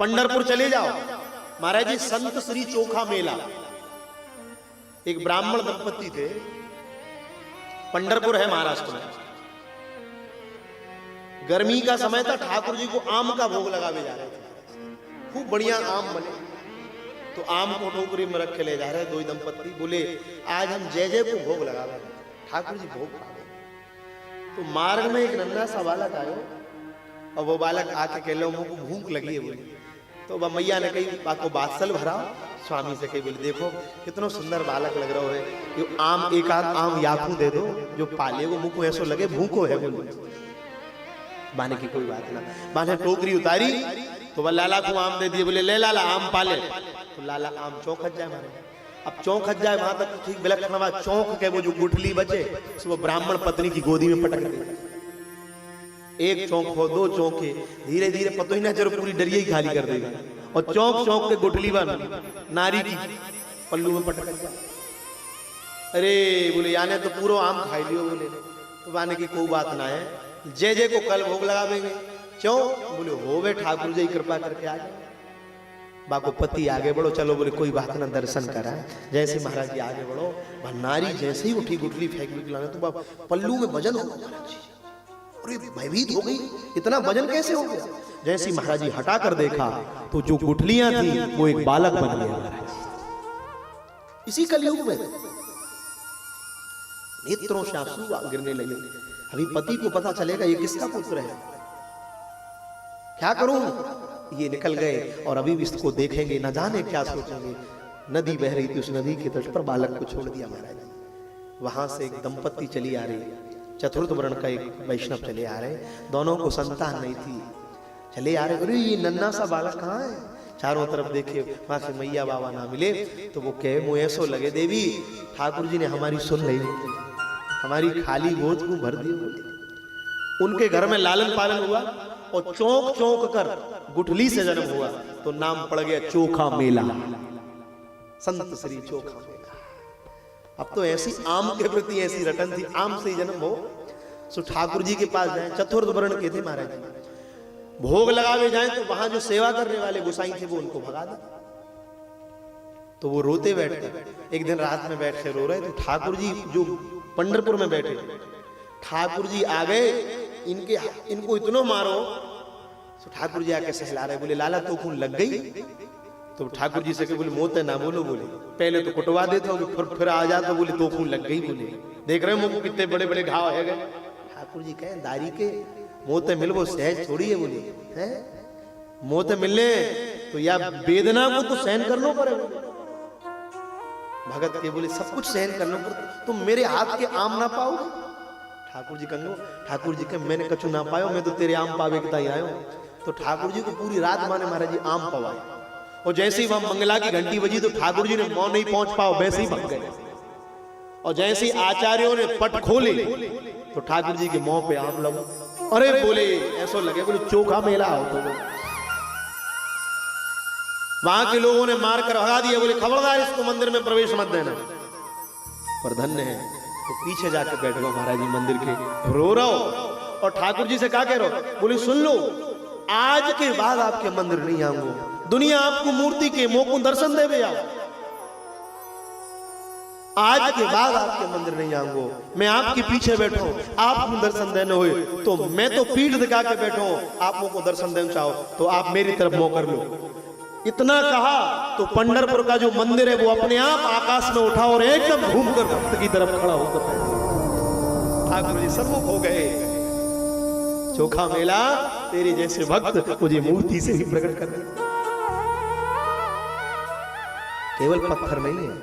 पंढरपुर चले जाओ महाराज जी, संत श्री चोखा मेला। एक ब्राह्मण दंपति थे, पंढरपुर है महाराष्ट्र में, गर्मी का समय था, ठाकुर जी को आम का भोग लगावे जा रहे थे, खूब बढ़िया आम बने, तो आम को टोकरी में रख के ले जा रहे। दो दंपत्ति बोले आज हम जय जय को भोग लगा रहे हैं, ठाकुर जी भोग खा गए। तो मार्ग में एक नन्हा सा बालक आयो, और वो बालक आके कह लो मुझको भूख लगी है बोले। तो वह मैया ने कही बाको बात्सल भरा, स्वामी से कही बोले देखो कितना सुंदर बालक लग रहा है, ये आम एक आध आम याकू दे दो जो पाले को, मुझको ऐसा लगे भूखो है बोले। बाने की कोई बात ना, बाने टोकरी उतारी तो वह लाला को आम दे दिए, बोले ले लाला आम पाले। तो लाला आम चौंक जाए मारे, अब चौंक जाए वहां तक ठीक बिलखनवा, चौंक के वो जो गुठली बचे वो ब्राह्मण पत्नी की गोदी में पटक दी। एक चौंक हो, दो चौंके, धीरे धीरे पतो ही ना चलो पूरी डरिया ही खाली कर देगा, और चौंक चौंक के गुठली बन नारी की पल्लू में पटक जाए। अरे बोले याने तो पूरा आम खाई लियो बोले। तो बाने की कोई बात ना है, जय जय को कल भोग लगावेंगे। क्यों बोले होवे ठाकुर जी कृपा करके आ गए। बाको पति आगे बढ़ो, चलो बोले कोई बात ना, दर्शन करा। जैसे महाराज जी आगे बढ़ो, भंडारी जैसे ही उठी गुठली फेंक लाने तो पल्लू में वजन हो गया, अरे भयभीत हो गई, इतना वजन कैसे हो गया। जैसे ही महाराज जी हटा कर देखा तो जो गुठलियां थी वो एक बालक बन गया महाराज। इसी कलयुग में नेत्रों से आंसू गिरने लगे। अभी पति को पता चलेगा ये किसका पुत्र है, क्या करूं। ये निकल गए और अभी भी इसको देखेंगे, न जाने क्या सोचेंगे। नदी बह रही थी, उस नदी के तट पर बालक को छोड़ दिया महाराज। वहां से एक दंपत्ति चली आ रही, चतुर्थ वर्ण का एक वैष्णव चले आ रहे, दोनों को संतान नहीं थी, चले आ रहे। अरे ये नन्हा सा बालक कहाँ है, चारों तरफ देखे, वहां से मैया बाबा ना मिले। तो वो कहे मुझे ऐसो लगे देवी ठाकुर जी ने हमारी सुन ली, हमारी खाली गोद को भर दी। उनके घर में लालन पालन हुआ और चौंक चौंक कर गुठली से जन्म हुआ, तो नाम पड़ गया चोखा मेला, संत श्री चोखा मेला। अब तो ऐसी आम के प्रति ऐसी रटन थी, आम से ही जन्म हो। सो ठाकुर जी के पास जाए, चतुर्थ वर्ण के थे महाराज जी, भोग लगावे जाए तो वहां जो सेवा करने वाले गोसाई थे वो उनको भगा दे। तो वो रोते बैठते, एक दिन रात में बैठ के रो रहे, तो ठाकुर जी जो पंढरपुर में बैठे, ठाकुर जी आ गए, इनको इतना मारो। तो ठाकुर जी आके सहला रहे, बोले लाला तो खून लग गई। तो ठाकुर जी से बोले मोते ना बोलो, बोले पहले तो कुटवा देता हूँ, फिर आ जाता, बोले तो खून लग गई। बोले देख रहे हो मुझको कितने बड़े बड़े घाव है गए। ठाकुर जी कहे दारी के मोते मिल वो सहज थोड़ी है, बोले है मोते मिलने तो या वेदना को तो सहन करना पड़ेगा। भगत के बोले सब कुछ सहन करना पड़ता, तुम मेरे हाथ के आम ना पाओ। ठाकुर जी कहो, ठाकुर जी के मैंने कछु ना पायो, मैं तो तेरे आम पावे के ताई आयो। तो ठाकुर जी को पूरी रात माने महाराज जी आम पवाए, और जैसे ही वहां मंगला की घंटी बजी तो ठाकुर जी ने मौ नहीं पहुंच पाओ, वैसे ही भाग गए। और जैसे ही आचार्यों ने पट खोले तो ठाकुर जी के मुंह पे आम लगो। अरे बोले ऐसा लगे बोले चोखा मेला हो। तो वहां के लोगों ने मार कर भगा दिया, बोले खबरदार इसको मंदिर में प्रवेश मत देना। पर धन्य है तो पीछे जाकर बैठ गए महाराज जी मंदिर के, रो रहा हो। और ठाकुर जी से क्या कह रहे हो, बोले सुन लो आज के बाद आपके मंदिर नहीं आऊंगा, दुनिया आपको मूर्ति के मुंह को दर्शन देवे आओ, आज के बाद आपके मंदिर नहीं आऊंगा, मैं आपके पीछे बैठो, आपको दर्शन देने हुए तो मैं तो पीठ दिखा के बैठो, आप मुझको दर्शन देना चाहो तो आप मेरी तरफ मुंह कर लो। इतना कहा तो पंढरपुर का जो मंदिर है वो अपने आप आकाश में उठा और एकदम घूमकर भक्त की तरफ खड़ा होकर ठाकुर जी सम्मुख हो गए। चोखा मेला तेरे जैसे भक्त मुझे मूर्ति से ही प्रकट कर रहे, केवल पत्थर नहीं है,